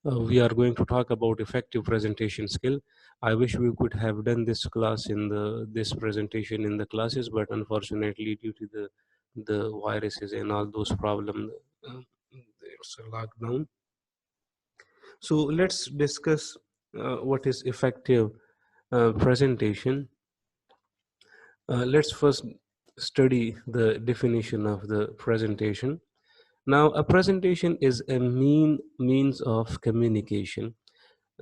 We are going to talk about effective presentation skill. I wish we could have done this class in this presentation in the classes, but unfortunately, due to the viruses and all those problems, it's a lockdown. So let's discuss what is effective presentation. Let's first study the definition of the presentation. Now, a presentation is a means of communication.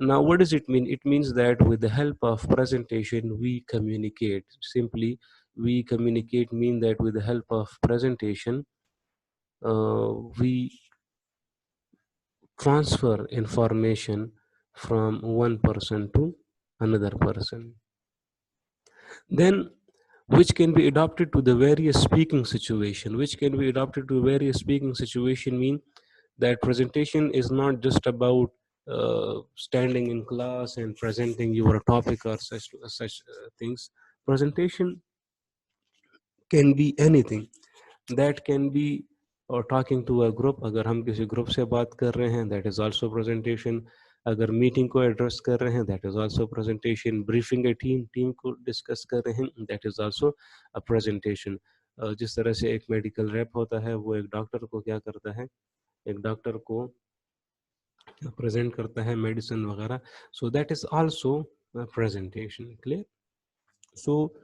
Now, what does it mean? It means that with the help of presentation, we communicate. Simply, we communicate mean that with the help of presentation, we transfer information from one person to another person. Then, which can be adapted to the various speaking situation, mean that presentation is not just about standing in class and presenting your topic or such things. Presentation can be anything. That can be or talking to a group, अगर हम किसी group से बात कर रहे हैं, that is also presentation. अगर meeting को एड्रेस कर रहे हैं, that is also presentation. Briefing A team को डिस्कस कर रहे हैं, that is also a presentation. जिस तरह से एक मेडिकल रैप होता है, वो एक डॉक्टर को क्या करता है, एक डॉक्टर को प्रेजेंट करता है मेडिसिन वगैरह. So that is also presentation. Clear? So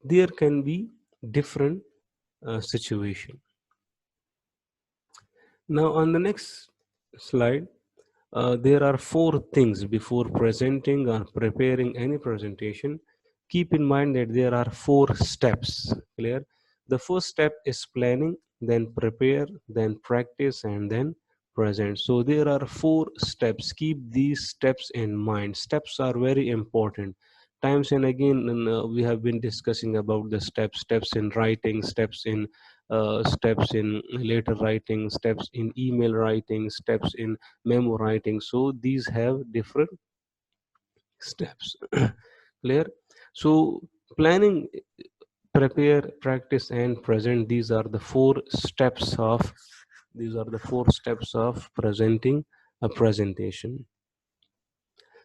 there can be different situation. Now on the next slide, there are 4 things before presenting or preparing any presentation. Keep in mind that there are 4 steps. Clear? The first step is planning, then prepare, then practice, and then present. So there are 4 steps. Keep these steps in mind. Steps are very important. Times and again we have been discussing about the steps in writing, steps in letter writing, steps in email writing, steps in memo writing. So these have different steps. Clear? So planning, prepare, practice, and present, these are the 4 steps of presenting a presentation.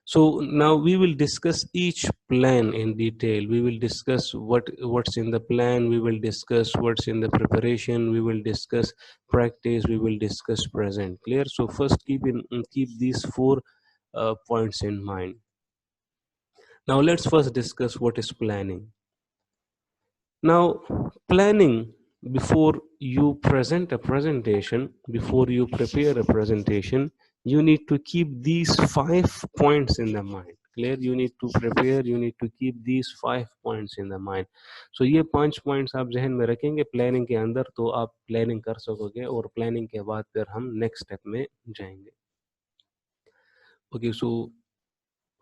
So now we will discuss each plan in detail. We will discuss what's in the plan, we will discuss what's in the preparation, we will discuss practice, we will discuss present. Clear? So first keep these 4 points in mind. Now let's first discuss what is planning. Now, planning, before you present a presentation, before you prepare a presentation, you need to keep these 5 points in the mind. Clear? You need to prepare, you need to keep these 5 points in the mind. So ये 5 points आप जहन में रखेंगे planning के अंदर, तो आप planning कर सकोगे, और प्लानिंग के बाद फिर हम नेक्स्ट स्टेप में जाएंगे. ओके, सो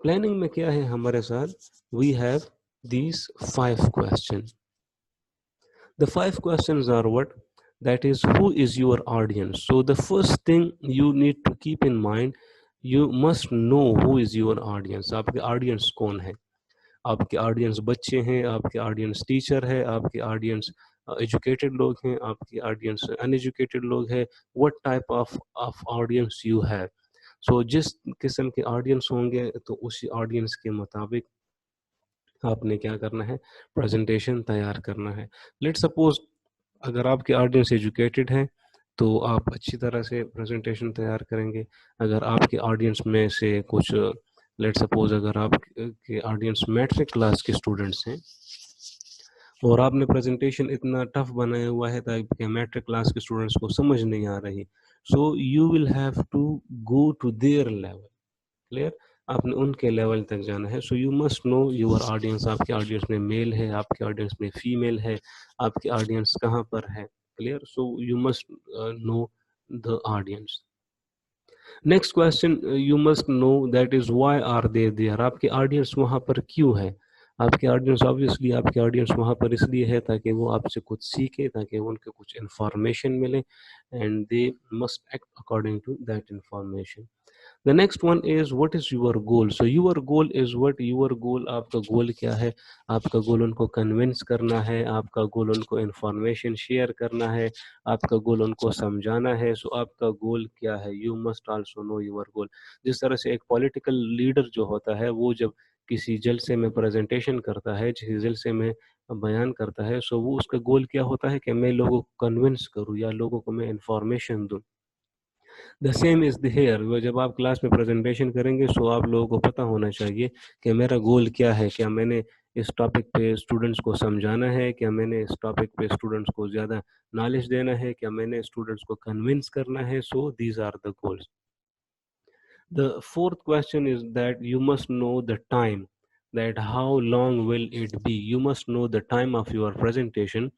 प्लानिंग में क्या है हमारे साथ? We have these 5 questions. The 5 questions are what? That is, who is your audience? So the first thing you need to keep in mind, you must know who is your audience. आपके audience कौन है? आपके audience बच्चे हैं, आपके audience teacher है, आपके audience educated लोग हैं, आपके audience uneducated लोग हैं. What type of audience you have? So जिस किस्म के audience होंगे, तो उसी audience के मुताबिक आपने क्या करना है? प्रेजेंटेशन तैयार करना है. लेट सपोज अगर आपके ऑडियंस एजुकेटेड है, तो आप अच्छी तरह से प्रेजेंटेशन तैयार करेंगे. अगर आपके ऑडियंस में से कुछ, लेट सपोज अगर आपके ऑडियंस मैट्रिक क्लास के स्टूडेंट्स हैं और आपने प्रेजेंटेशन इतना टफ बनाया हुआ है ताकि मैट्रिक क्लास के स्टूडेंट्स को समझ नहीं आ रही, so you will have to go to their level. Clear? आपने उनके लेवल तक जाना है. So you must know your audience. आपके ऑडियंस में मेल है, आपके ऑडियंस में फीमेल है, आपके ऑडियंस कहाँ पर है. Clear? So you must know the audience. Next question you must know, that is why are they there. आपके ऑडियंस वहाँ पर क्यों है? आपके ऑडियंस ऑब्वियसली आपके ऑडियंस वहाँ पर इसलिए है ताकि वो आपसे कुछ सीखे, ताकि उनको कुछ इन्फॉर्मेशन मिले, and they must act according to that information. The next one is what is your goal. So your goal is what? Your goal, आपका गोल क्या है? आपका गोल उनको कन्विंस करना है, आपका गोल उनको इंफॉर्मेशन शेयर करना है, आपका गोल उनको समझाना है. सो आपका गोल क्या है? You must also know your goal. जिस तरह से एक पॉलिटिकल लीडर जो होता है वो जब किसी जलसे में प्रेजेंटेशन करता है, किसी जलसे में बयान करता है, सो वो उसका गोल क्या होता है कि मैं लोगों को कन्विंस करूँ या लोगों को मैं इंफॉर्मेशन दूँ. The same is the here. वो जब आप क्लास में प्रेजेंटेशन करेंगे सो आप लोगों को पता होना चाहिए कि मेरा गोल क्या है. क्या मैंने इस टॉपिक पे स्टूडेंट्स को समझाना है, क्या मैंने इस टॉपिक पे स्टूडेंट्स को ज़्यादा नॉलेज देना है, क्या मैंने स्टूडेंट्स को कन्विंस करना है. So these are the goals. The fourth question is that you must know the time, that how long will it be. You must know the time of your presentation,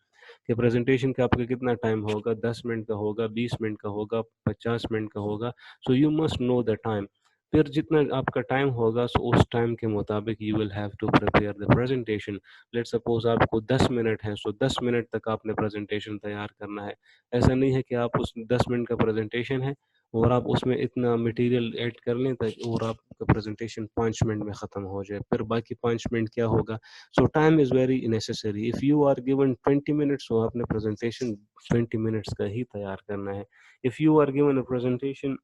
कि presentation का आपका कितना time होगा, 10 minute का होगा, 20 minute का होगा, 50 minute का होगा. सो you must know the time. फिर जितना आपका टाइम होगा सो उस टाइम के मुताबिक you will have to prepare the presentation. Let suppose आपको 10 मिनट है, सो 10 मिनट तक आपने प्रेजेंटेशन तैयार करना है. ऐसा नहीं है कि आप उस 10 मिनट का प्रेजेंटेशन है और आप उसमें इतना मटेरियल ऐड कर लें ताकि और आपका प्रेजेंटेशन 5 मिनट में ख़त्म हो जाए, फिर बाकी 5 मिनट क्या होगा. So time is very necessary. If you are given 20 minutes तो आपने प्रेजेंटेशन 20 मिनट्स का ही तैयार करना है. If you are given a presentation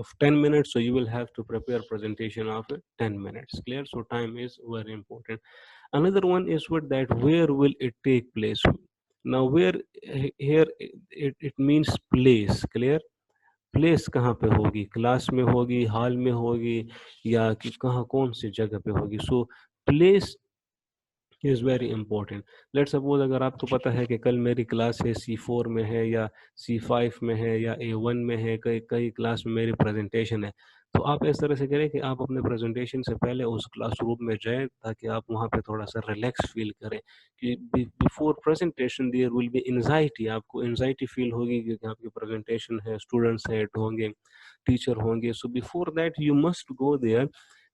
of 10 minutes, so you will have to prepare presentation of 10 minutes. Clear? So time is very important. Another one is what, that where will it take place. Now where, here it means place. Clear? Place कहाँ पे होगी, class में होगी, hall में होगी, या कि कहाँ कौन सी जगह पे होगी. So place is very important. Let suppose अगर आपको पता है कि कल मेरी क्लास है C4 में है या C5 में है या A1 में है, कई कई क्लास में मेरी प्रेजेंटेशन है, तो आप इस तरह से करें कि आप अपने प्रेजेंटेशन से पहले उस क्लासरूम में जाएं ताकि आप वहाँ पे थोड़ा सा रिलैक्स फील करें. कि before presentation there will be anxiety. आपको एंजाइटी फील होगी क्योंकि आपकी प्रेजेंटेशन है, स्टूडेंट्स हेड होंगे, टीचर होंगे. So before that you must go there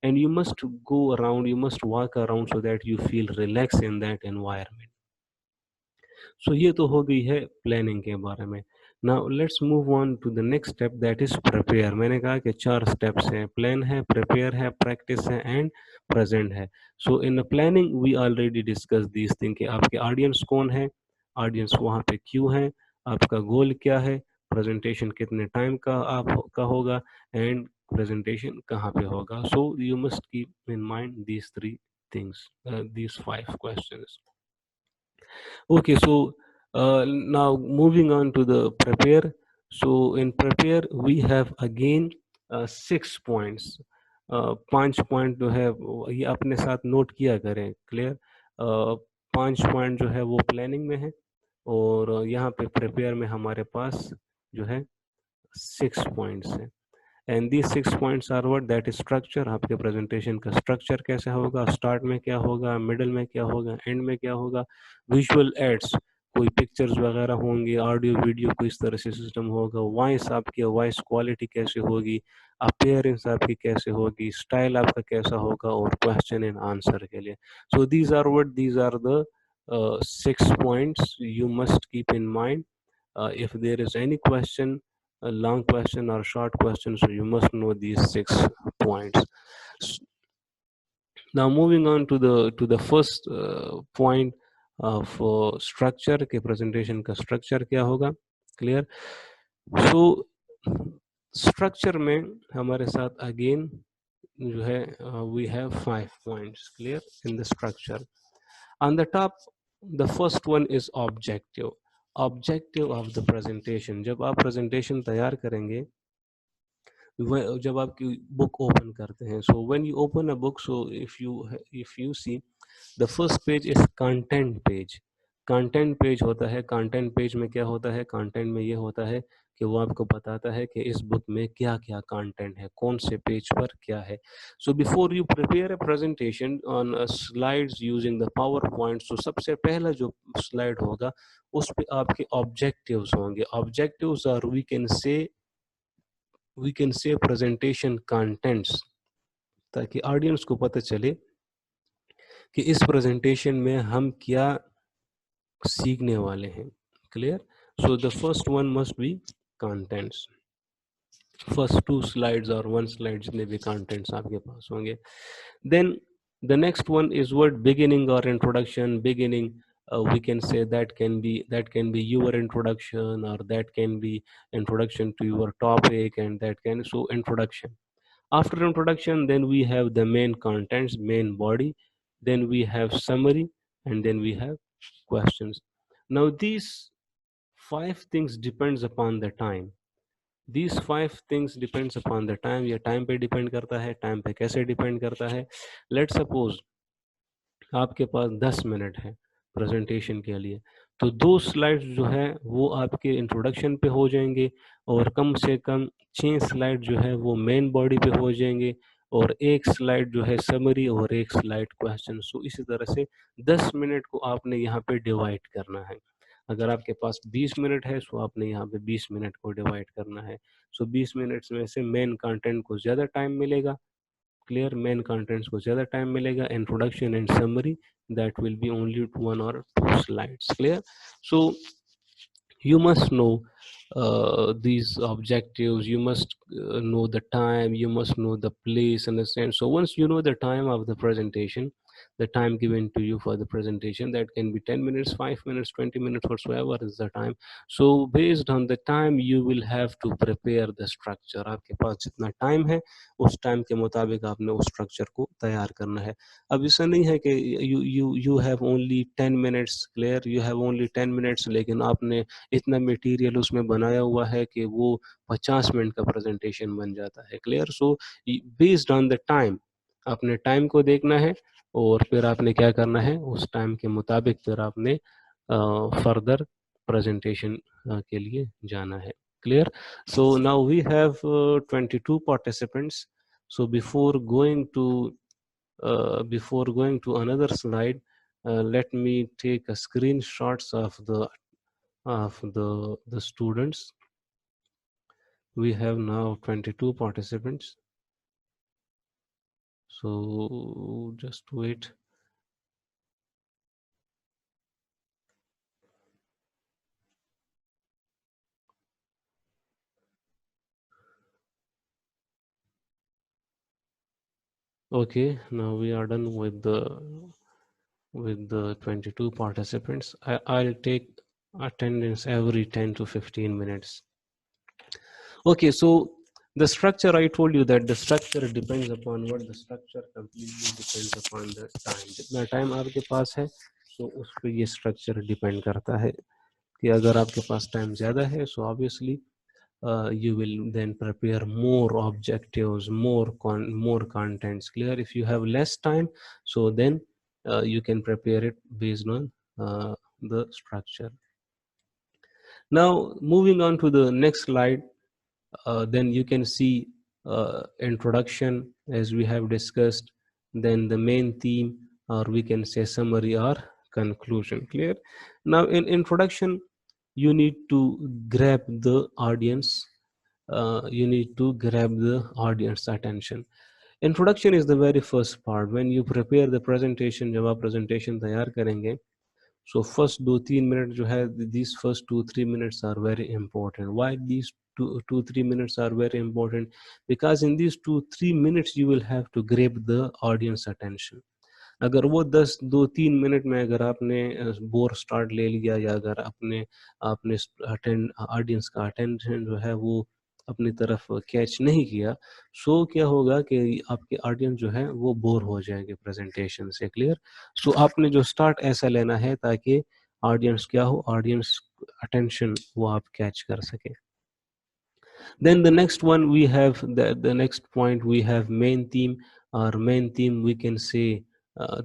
and you must go around, you must walk around so that you feel relaxed in that environment. So ये तो हो गई है प्लानिंग के बारे में. Now let's move on to the next step, that is prepare. मैंने कहा कि 4 steps हैं, प्लान है, प्रिपेयर है, प्रैक्टिस है एंड प्रेजेंट है. So in planning we already discuss this thing कि आपके ऑडियंस कौन है, ऑडियंस वहाँ पे क्यों है, आपका गोल क्या है, प्रेजेंटेशन कितने टाइम का आपका होगा, एंड प्रेजेंटेशन कहाँ पे होगा. सो you must keep in mind these 3 things, these 5 questions. Okay, so now moving on to the prepare. So in prepare we have again 6 points. 5 point जो है ये अपने साथ नोट किया करें. क्लियर? 5 पॉइंट जो है वो प्लानिंग में है और यहाँ पे प्रिपेयर में हमारे पास जो है 6 पॉइंट्स हैं. And these 6 points are what, that is structure. आपके प्रेजेंटेशन का स्ट्रक्चर कैसे होगा, स्टार्ट में क्या होगा, मिडल में क्या होगा, एंड में क्या होगा. विजुअल एड्स, कोई पिक्चर्स वगैरह होंगे, ऑडियो वीडियो को इस तरह से सिस्टम होगा, वॉइस आपकी वॉइस क्वालिटी कैसे होगी, अपीयरेंस आपकी कैसे होगी, स्टाइल आपका कैसा होगा, और क्वेश्चन एंड आंसर के लिए. So these are what, these are the 6 points you must keep in mind. If there is any question, a long question or short question, so you must know these 6 points. Now moving on to the first point of structure के presentation का structure क्या होगा. Clear? So structure में हमारे साथ again जो है we have 5 points. Clear? In the structure, on the top, the first one is objective. Objective of the presentation. जब आप presentation तैयार करेंगे, जब आपकी बुक ओपन करते हैं, so when you open a book, so if you see the first page is content page. Content page होता है. कंटेंट पेज में क्या होता है, कंटेंट में ये होता है कि वो आपको बताता है कि इस बुक में क्या क्या कंटेंट है, कौन से पेज पर क्या है. So before you prepare a presentation on slides using the PowerPoint, so सबसे पहला जो स्लाइड होगा उस पे आपके ऑब्जेक्टिव्स होंगे. Objectives are we can say presentation contents, ताकि ऑडियंस को पता चले कि इस प्रेजेंटेशन में हम क्या सीखने वाले हैं. Clear? So the first one must be contents. First 2 slides और 1 स्लाइड जितने भी कंटेंट्स आपके पास होंगे. Then the next one is word beginning or introduction. Beginning, we can say that can be your introduction, or that can be introduction to your topic, and that can so introduction. After introduction, then we have the main contents, main body. Then we have summary, and then we have questions. Now these 5 things depends upon the time. These 5 things depends upon the time. ये time पे depend करता है. time पे कैसे depend करता है? Let's suppose आपके पास 10 minute है प्रेजेंटेशन के लिए, तो 2 स्लाइड्स जो है वो आपके इंट्रोडक्शन पे हो जाएंगे, और कम से कम 6 स्लाइड जो है वो मेन बॉडी पे हो जाएंगे, और 1 स्लाइड जो है समरी, और 1 स्लाइड क्वेश्चन. सो इसी तरह से 10 मिनट को आपने यहाँ पे डिवाइड करना है. अगर आपके पास 20 मिनट है, सो आपने यहाँ पे 20 मिनट को डिवाइड करना है. सो 20 मिनट्स में से मेन कंटेंट को ज़्यादा टाइम मिलेगा. क्लियर? मेन कंटेंट्स को ज़्यादा टाइम मिलेगा. Introduction and summary, that will be only 1 or 2 slides. Clear? So you must know these objectives. You must know the time, you must know the place, understand? So once you know the time of the presentation, the time given to you for the presentation, that can be 10 minutes, 5 minutes, 20 minutes, whatsoever is the time. So based on the time you will have to prepare the structure. आपके पास जितना time है उस time के मुताबिक आपने उस structure को तैयार करना है. अब ऐसा नहीं है कि you have only 10 minutes. Clear? You have only 10 minutes, लेकिन आपने इतना मटेरियल उसमें बनाया हुआ है कि वो 50 मिनट का प्रेजेंटेशन बन जाता है. Clear? So based on the time, आपने टाइम को देखना है, और फिर आपने क्या करना है, उस टाइम के मुताबिक फिर आपने फर्दर प्रेजेंटेशन के लिए जाना है. Clear? So now we have 22 participants. So before going to another slide, let me take a screenshots of the students. We have now 22 participants, so just wait. Okay, now we are done with the 22 participants. I'll take attendance every 10 to 15 minutes. Okay, so the structure, I told you that the structure depends upon what? The structure completely depends upon the time. जितना time आपके पास है, so उस पर ये structure depend करता है. कि अगर आपके पास टाइम ज़्यादा है, so obviously you will then prepare more objectives, more contents. Clear? If you have less time, so then you can prepare it based on the structure. Now moving on to the next slide, then you can see introduction, as we have discussed, then the main theme, or we can say summary or conclusion. Clear? Now in introduction, you need to grab the audience, you need to grab the audience attention. Introduction is the very first part. When you prepare the presentation, जब आप presentation तैयार करेंगे, so first 2-3 minutes जो है, these first 2-3 minutes are very important. Why these 2-3 minutes are very important? Because in these 2-3 minutes you will have to grab the audience attention. अगर वो 2-3 minute में अगर आपने बोर स्टार्ट ले लिया, या अगर आपने अटेंड ऑडियंस का अटेंशन जो है वो अपनी तरफ कैच नहीं किया, सो क्या होगा कि आपके ऑडियंस जो है वो बोर हो जाएंगे प्रेजेंटेशन से. क्लियर? सो आपने जो स्टार्ट ऐसा लेना है ताकि ऑडियंस क्या हो, ऑडियंस अटेंशन वो आप कैच कर सके. Then the next one we have the next point, we have main theme. Our main theme, we can say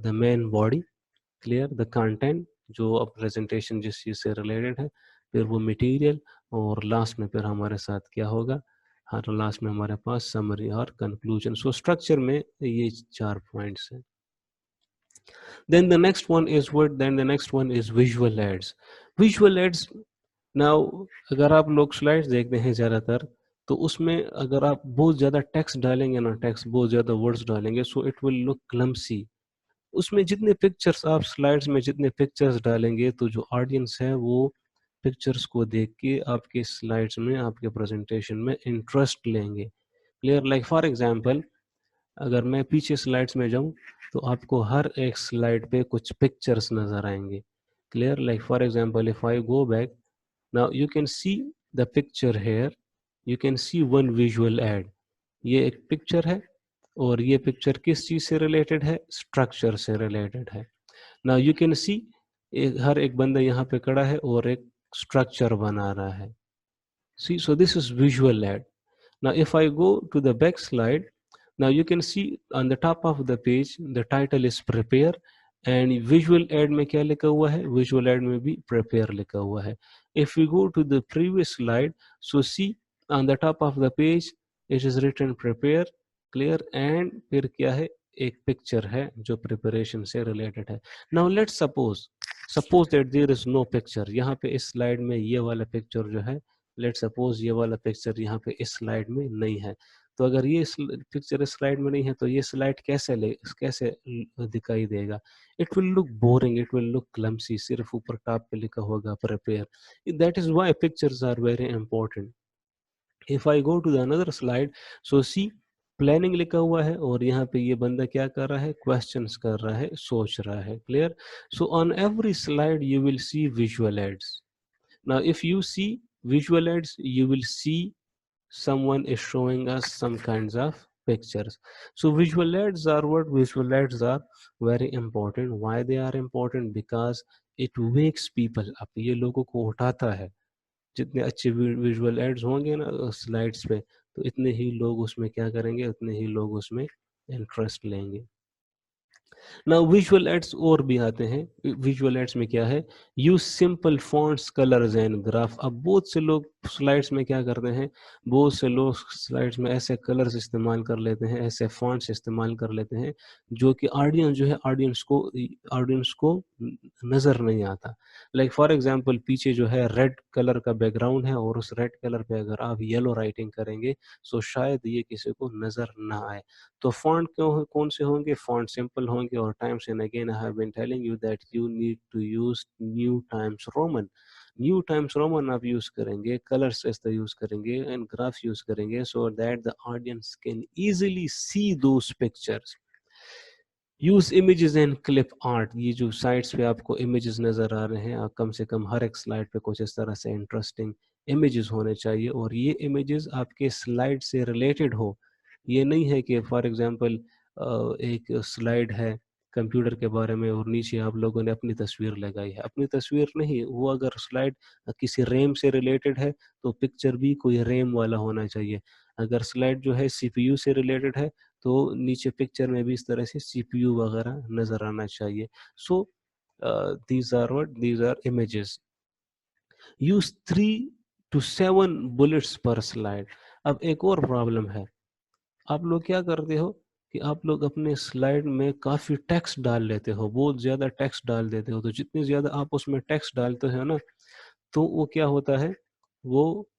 the main body. Clear? The content जो अब presentation जिस चीज से related है, फिर वो material, और last में फिर हमारे साथ क्या होगा, हर last में हमारे पास summary और conclusion. So structure में ये 4 points हैं. Then the next one is what? Then the next one is visual aids. Visual aids. Now अगर आप लोग स्लाइड्स देखते हैं ज़्यादातर, तो उसमें अगर आप बहुत ज़्यादा टेक्स्ट डालेंगे ना, टेक्स्ट बहुत ज़्यादा वर्ड्स डालेंगे, so it will look clumsy. उसमें जितने पिक्चर्स आप स्लाइड्स में जितने पिक्चर्स डालेंगे तो जो ऑडियंस है वो पिक्चर्स को देख के आपके स्लाइड्स में आपके प्रेजेंटेशन में इंटरेस्ट लेंगे। क्लियर? लाइक फॉर एग्जांपल अगर मैं पीछे स्लाइड्स में जाऊं तो आपको हर एक स्लाइड पे कुछ पिक्चर्स नजर आएंगे। Clear? Like for example if I go back now you can see the picture here, you can see one visual add. ये एक पिक्चर है और ये पिक्चर किस चीज से रिलेटेड है? स्ट्रक्चर से रिलेटेड है। नाउ यू कैन सी हर एक बंदा यहाँ पे खड़ा है और एक स्ट्रक्चर बना रहा है। See, so this is visual ad. Now, if I go to the back slide, now you can see on the top of the page, the title is prepare and visual ad में क्या लिखा हुआ है? Visual ad में भी prepare लिखा हुआ है। If we go to the previous slide, so see on the top of the page, it is written prepare, clear and फिर क्या है? एक पिक्चर है जो प्रिपरेशन से रिलेटेड है। Now let's suppose that there is no picture. यहाँ पे इस स्लाइड में ये वाला पिक्चर जो है, लेट सपोज ये वाला पिक्चर यहाँ पे इस स्लाइड में नहीं है। तो अगर ये पिक्चर इस स्लाइड में नहीं है तो ये स्लाइड कैसे दिखाई देगा? It will look boring, it will look clumsy, सिर्फ ऊपर टॉप पे लिखा होगा prepare. That is why pictures are very important. If I go to the another slide, so see planning लिखा हुआ है और यहाँ पे ये बंदा क्या कर रहा है? क्वेश्चंस कर रहा है, सोच रहा है। Clear? So on every slide you will see visual aids. Now, if you see visual ads, you will see someone is showing us some kinds of pictures. So visual ads are what? Visual ads are very important. Why they are important? Because it wakes people up. ये लोगों को उठाता है। जितने अच्छे visual aids होंगे ना slides पे, तो इतने ही लोग उसमें क्या करेंगे? उतने ही लोग उसमें इंटरेस्ट लेंगे। ना विजुअल एड्स और भी आते हैं। विजुअल एड्स में क्या है? Use simple fonts, colours and graph. अब बहुत से लोग स्लाइड्स में क्या करते हैं? बहुत से लोग स्लाइड्स में ऐसे कलर्स इस्तेमाल कर लेते हैं, ऐसे फॉन्ट्स इस्तेमाल कर लेते हैं जो कि ऑडियंस जो है, ऑडियंस को नजर नहीं आता। लाइक फॉर एग्जांपल पीछे जो है रेड कलर का बैकग्राउंड है और उस रेड कलर पे अगर आप येलो राइटिंग करेंगे तो शायद ये किसी को नजर ना आए। तो फॉन्ट कौन से होंगे? फॉन्ट सिंपल होंगे और times and again I have been telling you that you need to use New Times Roman. New Times Roman आप यूज करेंगे, कलर्स ऐसा यूज करेंगे एंड ग्राफ यूज करेंगे so that the audience can easily see those pictures. Use images and clip art. ये जो sites पे आपको images नजर आ रहे हैं, आप कम से कम हर एक स्लाइड पे कुछ इस तरह से इंटरेस्टिंग इमेजेस होने चाहिए और ये इमेजेस आपके स्लाइड से रिलेटेड हो। ये नहीं है कि फॉर एग्जांपल एक स्लाइड है कंप्यूटर के बारे में और नीचे आप लोगों ने अपनी तस्वीर लगाई है। अपनी तस्वीर नहीं, वो अगर स्लाइड किसी रैम से रिलेटेड है तो पिक्चर भी कोई रैम वाला होना चाहिए। अगर स्लाइड जो है सीपीयू से रिलेटेड है तो नीचे पिक्चर में भी इस तरह से सीपीयू वगैरह नजर आना चाहिए। So these are images. Use 3 to 7 bullets per slide. अब एक और प्रॉब्लम है, आप लोग क्या करते हो कि आप लोग अपने स्लाइड में काफी टेक्स्ट डाल लेते हो, बहुत ज्यादा टेक्स्ट डाल देते हो। तो जितनी ज्यादा आप उसमें टेक्स्ट डालते हो ना, तो वो क्या होता है? वो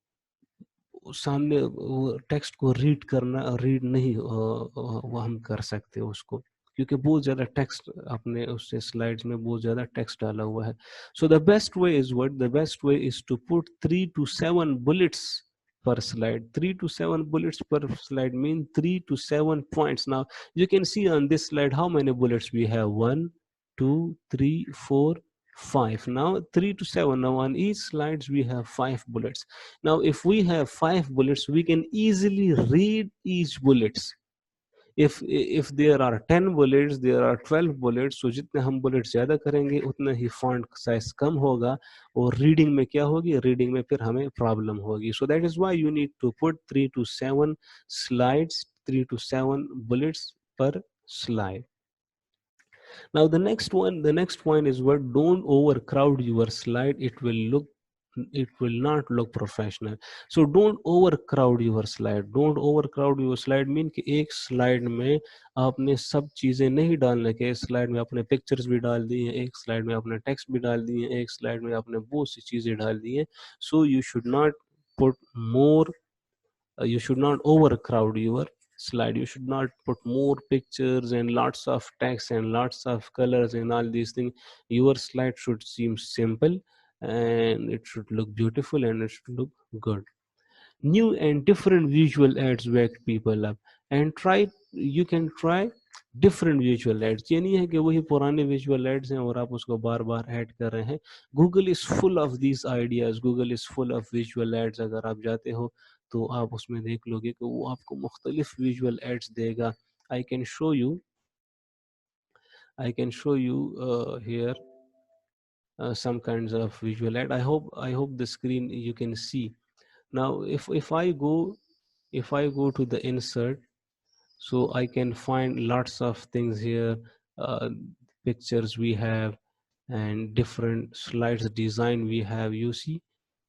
सामने वो टेक्स्ट को रीड नहीं वो हम कर सकते उसको, क्योंकि बहुत ज्यादा टेक्स्ट आपने उससे स्लाइड्स में बहुत ज्यादा टेक्स्ट डाला हुआ है। So the best way is to put 3 to 7 bullets per slide. 3 to 7 bullets per slide mean 3 to 7 points. Now you can see on this slide how many bullets we have: 1, 2, 3, 4, 5. Now 3 to 7. Now on each slides we have 5 bullets. Now if we have 5 bullets, we can easily read each bullets. if there are 10 bullets, there are 12 bullets. So जितने हम bullets ज्यादा करेंगे उतना ही font size कम होगा और reading में क्या होगी? reading में फिर हमें problem होगी. So that is why you need to put 3 to 7 slides, 3 to 7 bullets per slide. Now the next point is what? Don't overcrowd your slide. It will not look professional. So don't overcrowd your slide. Don't overcrowd your slide mean कि एक slide में आपने सब चीजें नहीं डालने के। Slide में आपने पिक्चर्स भी डाल दी हैं, एक स्लाइड में आपने टेक्स्ट भी डाल दिए हैं, एक स्लाइड में आपने बहुत सी चीजें डाल दी हैं। So you should not put more, you should not overcrowd your slide. You should not put more pictures and lots of text and lots of colors and all these things. Your slide should seem simple and it should look beautiful and it should look good. New and different visual ads wake people up, and you can try different visual ads. ये नहीं है कि वही पुराने visual ads हैं और आप उसको बार बार ऐड कर रहे हैं. Google is full of these ideas. Google is full of visual ads. अगर आप जाते हो तो आप उसमें देख लोगे कि वो आपको मुख्तलिफ visual ads देगा. I can show you here some kinds of visual ad. I hope the screen you can see. Now if I go to the insert, so I can find lots of things here, uh, pictures we have and different slides design we have. You see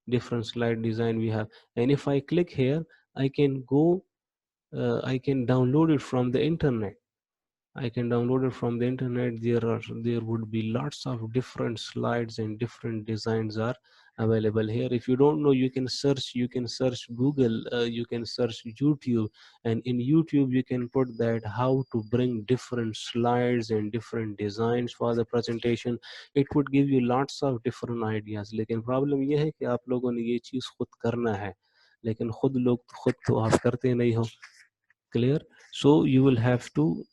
different slide design we have, and if I click here, I can go, I can download it from the internet. I can download it from the internet. There would be lots of different slides and different designs are available here. If you don't know, you can search Google, you can search YouTube, and in YouTube you can put that how to bring different slides and different designs for the presentation. It would give you lots of different ideas. लेकिन problem ये है कि आप लोगों ने ये चीज़ खुद करना है, लेकिन खुद तो आप करते नहीं हो. Clear? So you will have to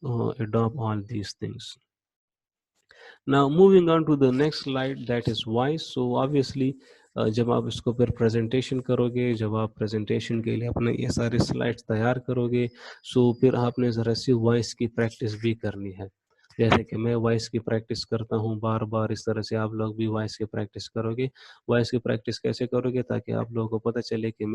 adopt all these things. Now moving on to the next slide, that is voice. So obviously जब आप इसको फिर प्रेजेंटेशन करोगे, जब आप प्रेजेंटेशन के लिए अपने ये सारे स्लाइड्स तैयार करोगे, सो फिर आपने ज़रा सी वॉइस की प्रैक्टिस भी करनी है. जैसे कि मैं वॉइस की प्रैक्टिस करता हूँ बार बार, इस तरह से आप लोग भी वॉइस की प्रैक्टिस करोगे. वॉइस की प्रैक्टिस कैसे करोगे? ताकि आप लोगों को पता चले कि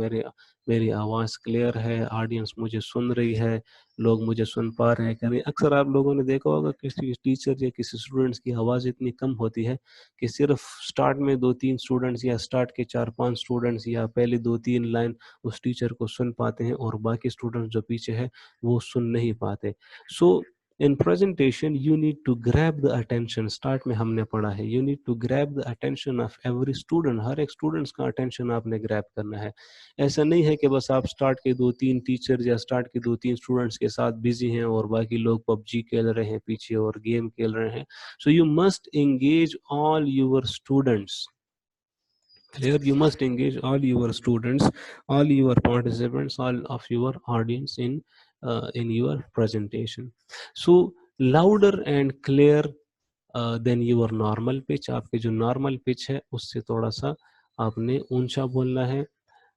मेरी आवाज़ क्लियर है, ऑडियंस मुझे सुन रही है, लोग मुझे सुन पा रहे हैं कि नहीं. अक्सर आप लोगों ने देखा होगा किसी टीचर या किसी स्टूडेंट्स की आवाज़ इतनी कम होती है कि सिर्फ स्टार्ट में 2-3 स्टूडेंट्स या स्टार्ट के 4-5 स्टूडेंट्स या पहली 2-3 लाइन उस टीचर को सुन पाते हैं और बाकी स्टूडेंट्स जो पीछे है वो सुन नहीं पाते. So in presentation you need to grab the attention. Start में हमने पढ़ा है, you need to grab the attention of every student. हर एक स्टूडेंट्स का अटेंशन आपने ग्रैब करना है. ऐसा नहीं है कि बस आप स्टार्ट के 2-3 टीचर या स्टार्ट के 2-3 स्टूडेंट्स के साथ बिजी हैं और बाकी लोग पबजी खेल रहे हैं पीछे और गेम खेल रहे हैं. So you must engage all your students. Here you must engage all your students, all your participants, all of your audience in your presentation. So louder and clear than your normal pitch. आपके जो normal pitch है उससे थोड़ा सा आपने ऊंचा बोलना है.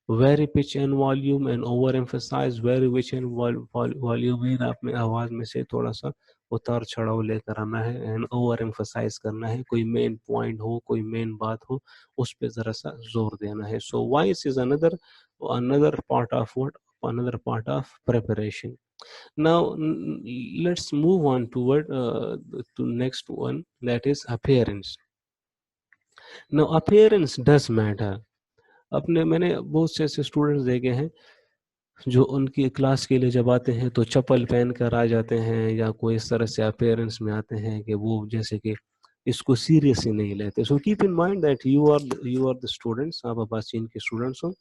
Very pitch and volume and overemphasize. Very pitch and volume में आपने आवाज में से थोड़ा सा उतार चढ़ाव लेकर आना है एंड ओवर एम्फसाइज करना है. कोई मेन पॉइंट हो, कोई मेन बात हो, उस पे जरा सा जोर देना है. So voice is another part of another part of preparation. Now let's move on toward to next one, that is appearance. Now appearance does matter. मैंने बहुत से ऐसे स्टूडेंट्स देखे हैं जो उनकी क्लास के लिए जब आते हैं तो चप्पल पहन कर आ जाते हैं या कोई इस तरह से अपेयरेंस में आते हैं कि वो जैसे कि इसको सीरियस ही नहीं लेते. So keep in mind that you are the students. आप अब्बासीन के स्टूडेंट्स हो.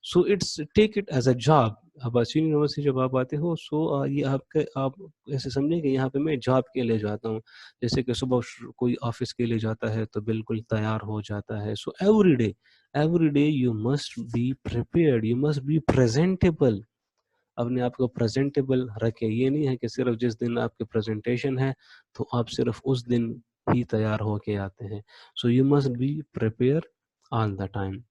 So it's take it as a job. Abbasin university जब आप आते हो, सो ये आप ऐसे समझें कि यहाँ पे मैं जॉब के लिए जाता हूँ. जैसे कि सुबह कोई ऑफिस के लिए जाता है तो बिल्कुल तैयार हो जाता है. So every day you must be prepared, you must B presentable. अपने आप को प्रेजेंटेबल रखें. ये नहीं है कि सिर्फ जिस दिन आपकी प्रेजेंटेशन है तो आप सिर्फ उस दिन ही तैयार होके आते हैं. So you must be prepare all the time.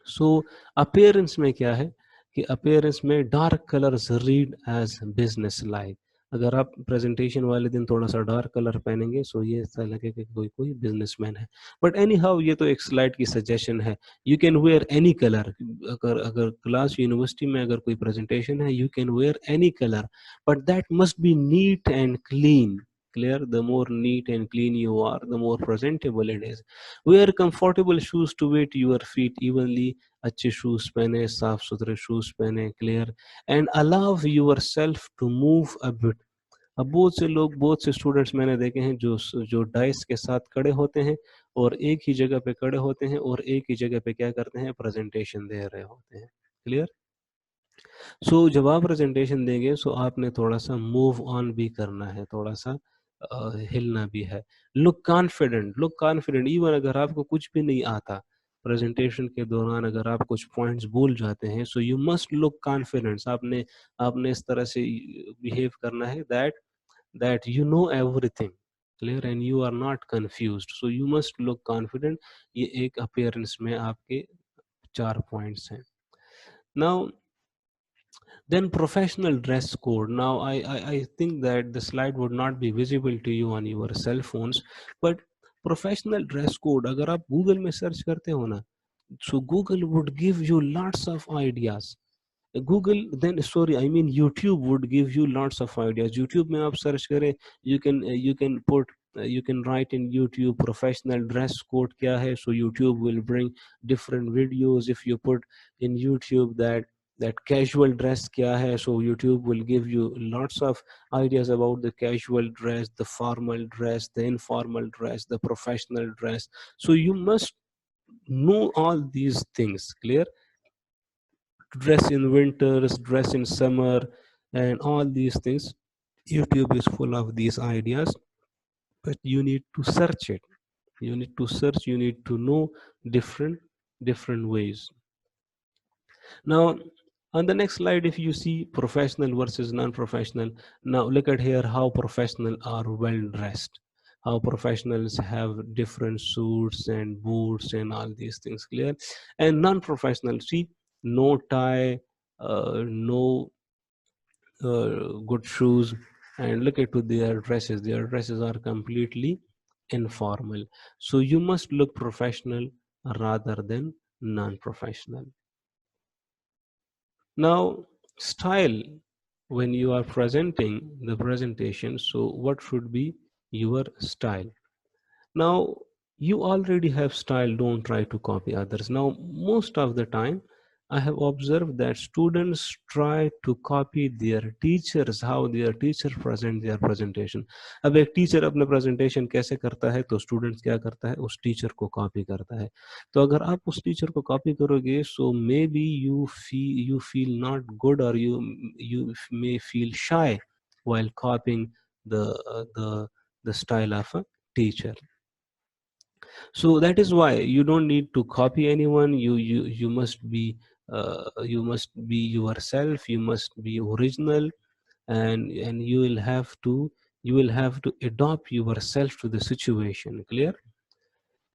So appearance में क्या है कि अपीयरेंस में dark colours read as business like. अगर आप प्रेजेंटेशन वाले दिन थोड़ा सा डार्क कलर पहनेंगे सो ये ऐसा लगेगा कि कोई बिजनेसमैन है. बट एनी हाउ ये तो एक स्लाइड की सजेशन है. You can wear any colour. अगर क्लास यूनिवर्सिटी में अगर कोई प्रेजेंटेशन है, you can wear any colour, but that must be neat and clean. Clear? The more neat and clean you are, the more presentable it is. Wear comfortable shoes to weight your feet evenly. अच्छे shoes पहने, साफ सुथरे shoes पहने. Clear? And allow yourself to move a bit. अब बहुत से students मैंने देखे हैं जो डाइस के साथ खड़े होते हैं और एक ही जगह पे खड़े होते हैं और एक ही जगह पे क्या करते हैं, प्रेजेंटेशन दे रहे होते हैं. क्लियर? सो जब आप प्रेजेंटेशन देंगे सो आपने थोड़ा सा मूव ऑन भी करना है, थोड़ा सा हिलना भी है। लुक कॉन्फिडेंट इवन अगर आपको कुछ भी नहीं आता, प्रेजेंटेशन के दौरान अगर आप कुछ पॉइंट्स भूल जाते हैं, so you must look confidence. आपने आपने इस तरह से बिहेव करना है that you know everything clear and you are not confused, so you must look confident. ये एक अपीयरेंस में आपके 4 पॉइंट्स हैं। Now then professional dress code. Now I think that the slide would not be visible to you on your cell phones, but professional dress code अगर आप Google में search करते हो ना, so Google would give you lots of ideas. Google then sorry I mean YouTube would give you lots of ideas. YouTube में आप search करें, you can put you can write in YouTube professional dress code क्या है, so YouTube will bring different videos. If you put in YouTube that casual dress kya hai, so YouTube will give you lots of ideas about the casual dress, the formal dress, the informal dress, the professional dress. So you must know all these things, clear? Dress in winters, dress in summer, and all these things. YouTube is full of these ideas, but you need to search it. You need to search, you need to know different ways. Now, on the next slide, if you see professional versus non-professional, now look at here how professional are well dressed, how professionals have different suits and boots and all these things, clear? And non-professional, see, no tie, no good shoes, and look at to their dresses. Their dresses are completely informal. So you must look professional rather than non-professional. Now, style when you are presenting the presentation, so what should be your style? Now, you already have style, don't try to copy others. Now, most of the time, I have observed that students try to copy their teachers, how their teacher present their presentation. अब एक teacher अपने presentation कैसे करता है तो students क्या करता है, उस टीचर को कॉपी करता है। तो अगर आप उस टीचर को कॉपी करोगे, so maybe you feel not good, or you may feel shy while copying the the style of a teacher. So that is why you don't need to copy anyone. You must be yourself. You must be original, and you will have to adopt yourself to the situation, clear?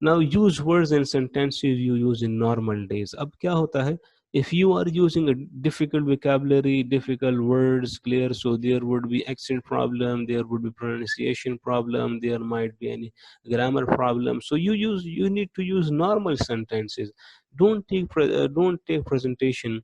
Now use words and sentences you use in normal days. अब क्या होता है, if you are using a difficult vocabulary, difficult words, clear, so there would be accent problem, there would be pronunciation problem, there might be any grammar problem, so you need to use normal sentences. Don't take presentation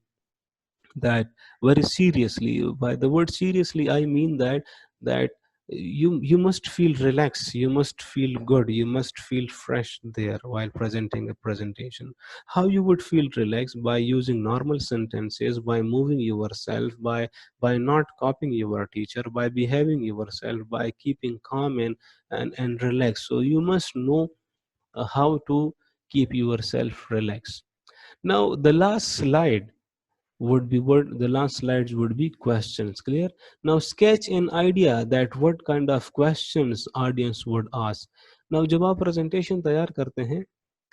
that very seriously. By the word seriously I mean that you must feel relaxed, you must feel good, you must feel fresh there while presenting a presentation. How you would feel relaxed? By using normal sentences, by moving yourself, by not copying your teacher, by behaving yourself, by keeping calm and relaxed. So you must know how to keep yourself relaxed. Now the last slides would be questions, clear? Now sketch an idea that what kind of questions audience would ask. Now जब आप presentation तैयार करते हैं,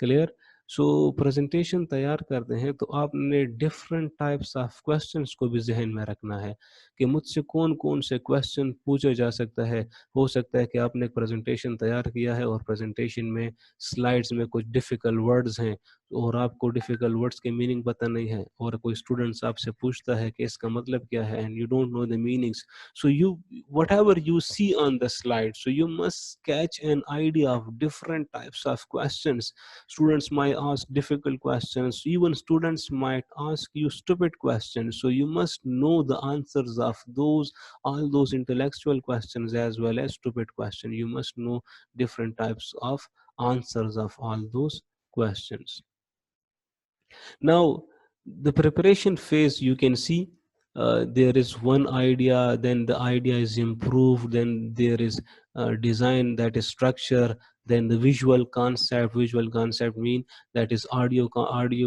clear, so presentation तैयार करते हैं तो आपने different types of questions को भी जहन में रखना है कि मुझसे कौन कौन से question पूछे जा सकता है। हो सकता है कि आपने एक presentation तैयार किया है और presentation में slides में कुछ difficult words हैं और आपको डिफिकल्ट वर्ड्स के मीनिंग पता नहीं है, और कोई स्टूडेंट्स आपसे पूछता है कि इसका मतलब क्या है, and you don't know the meanings, so you whatever you see on the slide, so you must sketch an idea of different types of questions. Students might ask difficult questions, even students might ask you stupid questions, so you must know the answers of all those intellectual questions as well as stupid questions. You must know different types of answers of all those questions. Now, the preparation phase, you can see there is one idea, then the idea is improved, then there is design, that is structure, Then the visual concept mean that is audio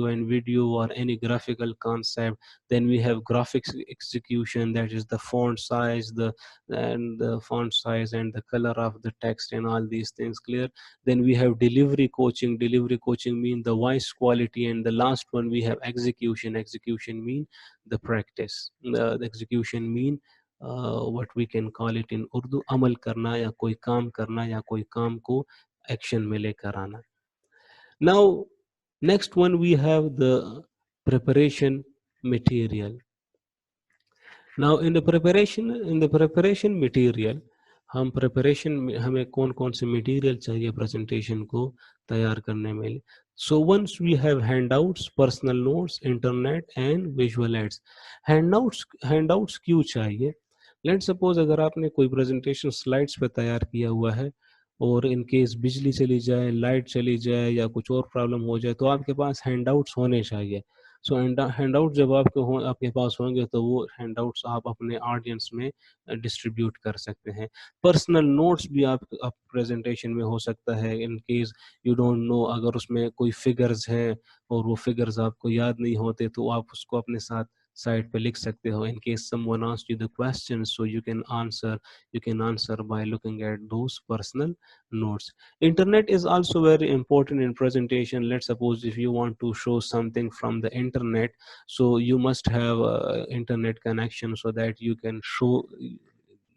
and video or any graphical concept. Then we have graphics execution, that is the font size, and the color of the text and all these things clear. Then we have delivery coaching mean the voice quality. And the last one we have execution mean the practice. The execution mean what we can call it in Urdu, अमल करना या कोई काम करना या कोई काम को action में लेकर आना. Now, next one we have the preparation material. Now in the preparation material, हम preparation में हमें कौन कौन से material चाहिए presentation को तैयार करने में. So once we have handouts, personal notes, internet and visual aids. Handouts क्यों चाहिए? Let's suppose अगर आपने कोई presentation slides पे तैयार किया हुआ है और इन केस बिजली चली जाए, लाइट चली जाए या कुछ और प्रॉब्लम हो जाए, तो आपके पास हैंडआउट्स होने चाहिए. सो हैंडआउट जब आपके पास होंगे तो वो हैंडआउट्स आप अपने ऑडियंस में डिस्ट्रीब्यूट कर सकते हैं. पर्सनल नोट्स भी आप प्रेजेंटेशन में हो सकता है. In case you don't know, अगर उसमें कोई फिगर्स है और वो फिगर्स आपको याद नहीं होते तो आप उसको अपने साथ साइड पे लिख सकते हो. In case someone asked you the question, so you can answer by looking at those personal notes. Internet is also very important in presentation. Let's suppose if you want to show something from the internet, so you must have internet connection so that you can show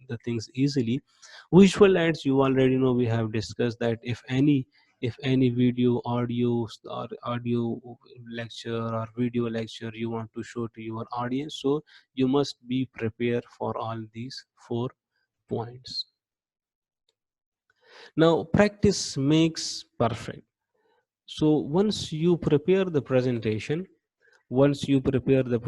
the things easily. Visual aids, you already know, we have discussed that if any video, audio lecture or video lecture you want to show to your audience, so you must be prepared for all these 4 points. Now, practice makes perfect. So once you prepare the presentation, once you prepare the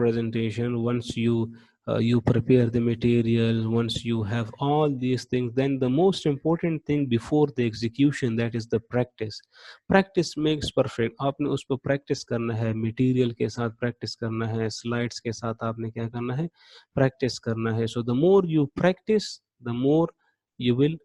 material, once you have all these things, then the most important thing before the execution, that is the practice. Practice makes perfect. आपने उस पर practice करना है, material के साथ practice करना है, slides के साथ आपने क्या करना है, practice करना है. So the more you practice, the more you will